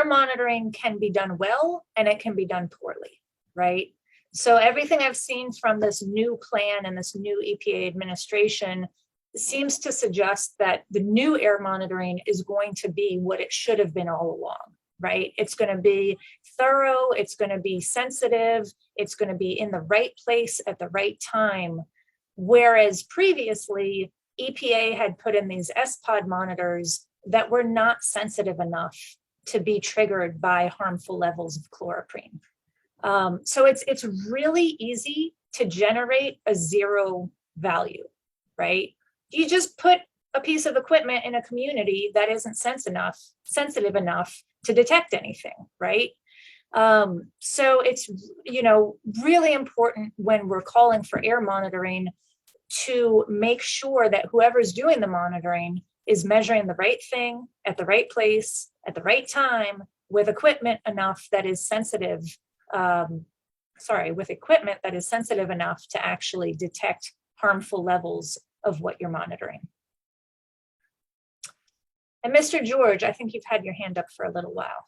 monitoring can be done well and it can be done poorly, right? So everything I've seen from this new plan and this new EPA administration seems to suggest that the new air monitoring is going to be what it should have been all along, right? It's going to be thorough, it's going to be sensitive, it's going to be in the right place at the right time. Whereas previously, EPA had put in these SPOD monitors that were not sensitive enough to be triggered by harmful levels of chloroprene. So it's really easy to generate a zero value, right? You just put a piece of equipment in a community that isn't sensitive enough to detect anything, right? So it's, really important when we're calling for air monitoring to make sure that whoever's doing the monitoring is measuring the right thing at the right place at the right time with equipment enough that is sensitive, with equipment that is sensitive enough to actually detect harmful levels of what you're monitoring. And Mr. George, I think you've had your hand up for a little while.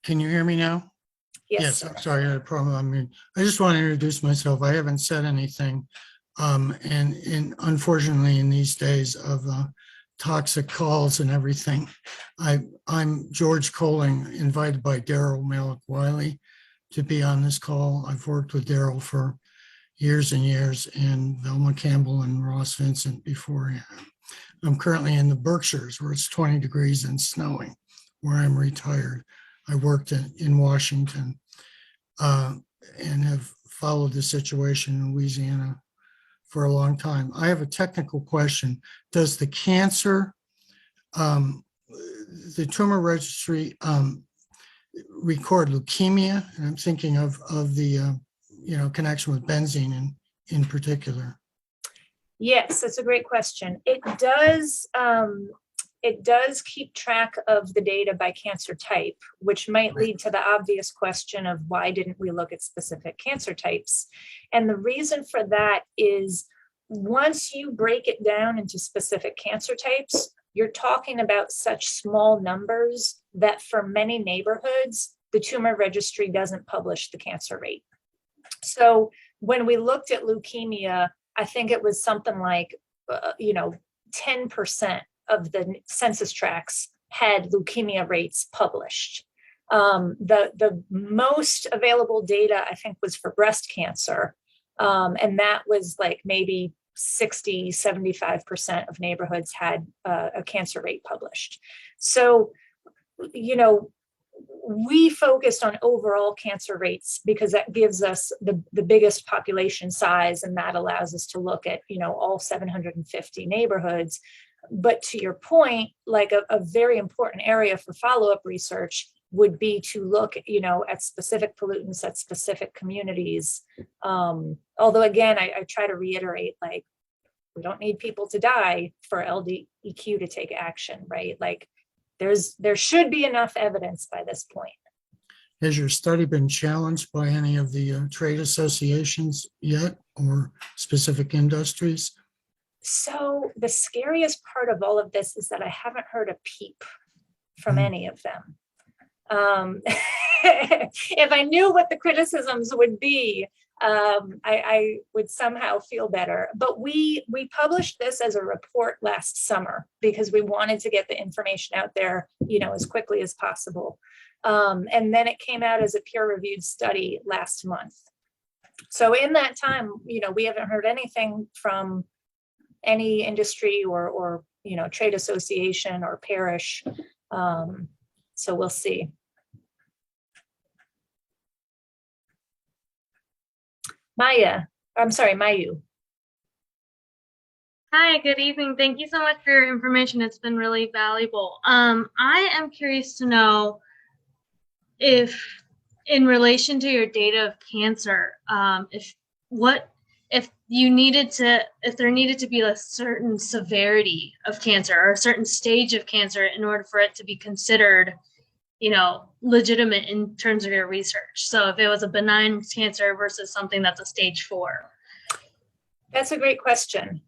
Can you hear me now? Yes. I'm sorry, I had a problem. I just want to introduce myself. I haven't said anything. And unfortunately, in these days of toxic calls and everything, I'm George Coling, invited by Terrell Malik-Wiley to be on this call. I've worked with Terrell for years and years, and Velma Campbell and Ross Vincent before him. I'm currently in the Berkshires where it's 20 degrees and snowing, where I'm retired. I worked in Washington and have followed the situation in Louisiana for a long time. I have a technical question. Does the cancer, the tumor registry record leukemia? And I'm thinking of the connection with benzene in particular. Yes, that's a great question. It does keep track of the data by cancer type, which might lead to the obvious question of why didn't we look at specific cancer types? And the reason for that is once you break it down into specific cancer types, you're talking about such small numbers that for many neighborhoods, the tumor registry doesn't publish the cancer rate. So when we looked at leukemia, I think it was something like, 10% of the census tracts had leukemia rates published. The most available data, I think, was for breast cancer. And that was like maybe 60, 75% of neighborhoods had a cancer rate published. So, we focused on overall cancer rates because that gives us the biggest population size, and that allows us to look at, all 750 neighborhoods. But to your point, like a very important area for follow-up research would be to look, at specific pollutants at specific communities. Although again, I try to reiterate, like, we don't need people to die for LDEQ to take action, right? Like, there should be enough evidence by this point. Has your study been challenged by any of the trade associations yet, or specific industries? So the scariest part of all of this is that I haven't heard a peep from any of them. If I knew what the criticisms would be, I would somehow feel better. But we published this as a report last summer because we wanted to get the information out there, as quickly as possible. And then it came out as a peer-reviewed study last month. So in that time, we haven't heard anything from any industry or trade association or parish. So we'll see. Mayu. Hi, good evening. Thank you so much for your information. It's been really valuable. I am curious to know if, in relation to your data of cancer, if there needed to be a certain severity of cancer or a certain stage of cancer in order for it to be considered, legitimate in terms of your research. So if it was a benign cancer versus something that's a stage 4. That's a great question.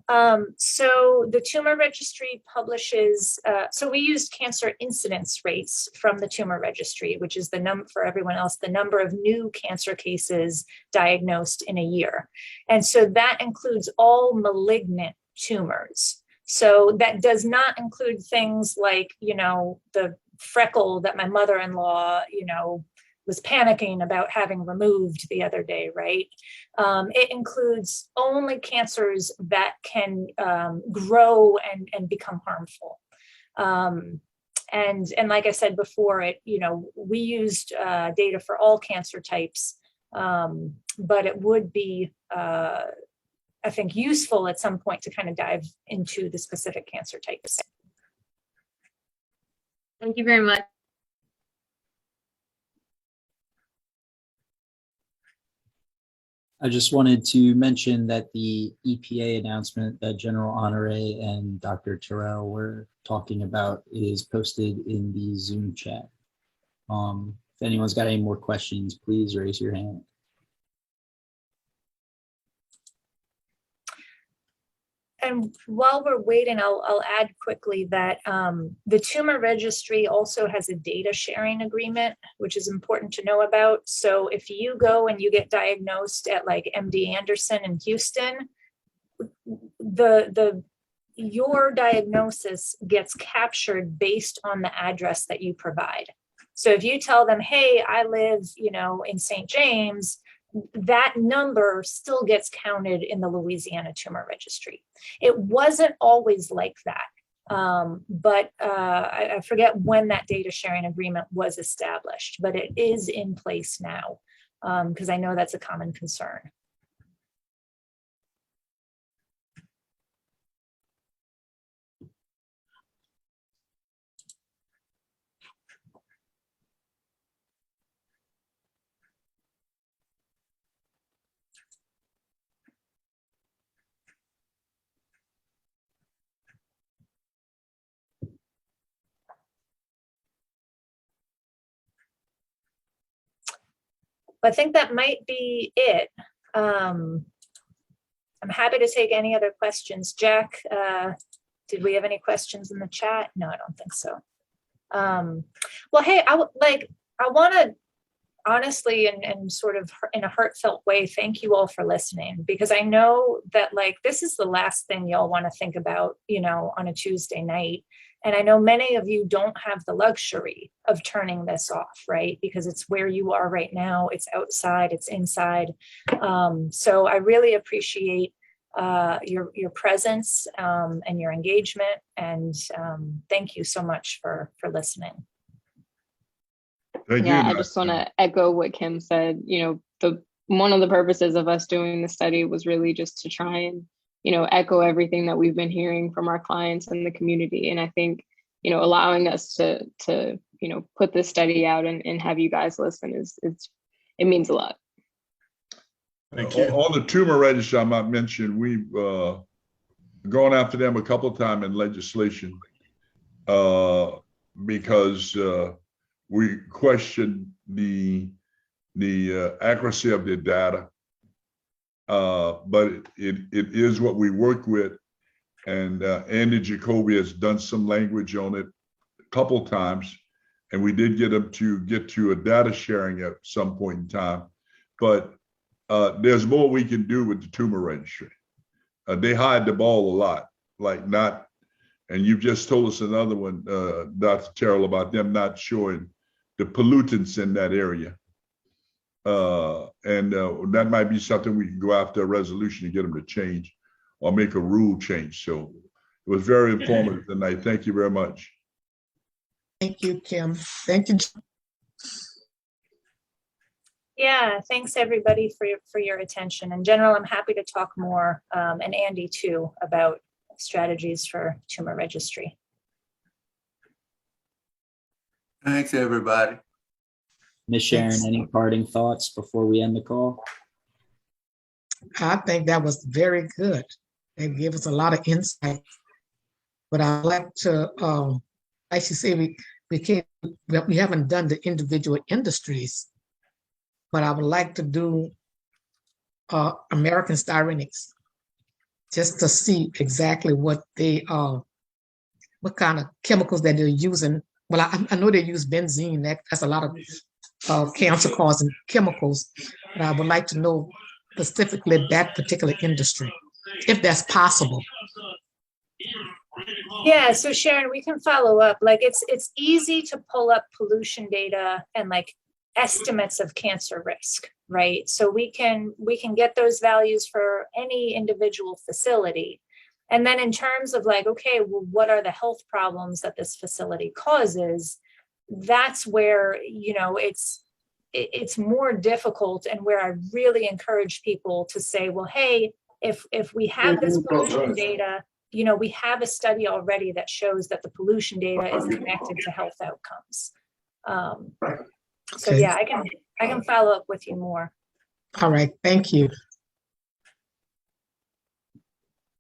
So the tumor registry publishes, so we used cancer incidence rates from the tumor registry, which is the number for everyone else, the number of new cancer cases diagnosed in a year. And so that includes all malignant tumors. So that does not include things like, the freckle that my mother-in-law, was panicking about having removed the other day, right? It includes only cancers that can grow and become harmful. And like I said before, we used data for all cancer types, but it would be, I think, useful at some point to kind of dive into the specific cancer types. Thank you very much. I just wanted to mention that the EPA announcement that General Honore and Dr. Terrell were talking about is posted in the Zoom chat. If anyone's got any more questions, please raise your hand. And while we're waiting, I'll add quickly that the tumor registry also has a data sharing agreement, which is important to know about. So if you go and you get diagnosed at like MD Anderson in Houston, your diagnosis gets captured based on the address that you provide. So if you tell them, hey, I live, in St. James, that number still gets counted in the Louisiana Tumor Registry. It wasn't always like that, but I forget when that data sharing agreement was established, but it is in place now, because I know that's a common concern. I think that might be it. I'm happy to take any other questions. Jack, did we have any questions in the chat? No, I don't think so. Well, hey, I honestly, and sort of in a heartfelt way, thank you all for listening, because I know that like this is the last thing y'all want to think about, you know, on a Tuesday night. And I know many of you don't have the luxury of turning this off, right? Because it's where you are right now. It's outside, it's inside. So I really appreciate your presence and your engagement. And thank you so much for listening. Thank Yeah, you. I just want to echo what Kim said. You know, one of the purposes of us doing the study was really just to try and, you know, echo everything that we've been hearing from our clients and the community. And I think, you know, allowing us to you know, put this study out and have you guys listen it means a lot. Thank you. On the tumor register, I might mention, we've gone after them a couple of times in legislation because we question the accuracy of their data. But it is what we work with. And Andy Jacoby has done some language on it a couple of times. And we did get them to get to a data sharing at some point in time. But there's more we can do with the tumor registry. They hide the ball a lot, like not, and you've just told us another one, Dr. Terrell, about them not showing the pollutants in that area. And that might be something we can go after a resolution to get them to change or make a rule change. So it was very informative tonight. Thank you very much. Thank you, Kim. Thank you. Yeah, thanks everybody for your attention. In general, I'm happy to talk more, and Andy too, about strategies for tumor registry. Thanks, everybody. Ms. Sharon, any parting thoughts before we end the call? I think that was very good. They gave us a lot of insight. But I'd like to, like you say, we haven't done the individual industries, but I would like to do American Styrenics, just to see exactly what they what kind of chemicals that they're using. Well, I know they use benzene. That's a lot of cancer-causing chemicals, but I would like to know specifically that particular industry, if that's possible. Yeah, so Sharon, we can follow up. Like it's easy to pull up pollution data and like estimates of cancer risk, right? So we can get those values for any individual facility. And then in terms of like, okay, well, what are the health problems that this facility causes? That's where, you know, it's more difficult, and where I really encourage people to say, well, hey, if we have this pollution data, you know, we have a study already that shows that the pollution data is connected to health outcomes. So Okay. yeah, I can follow up with you more. All right, thank you.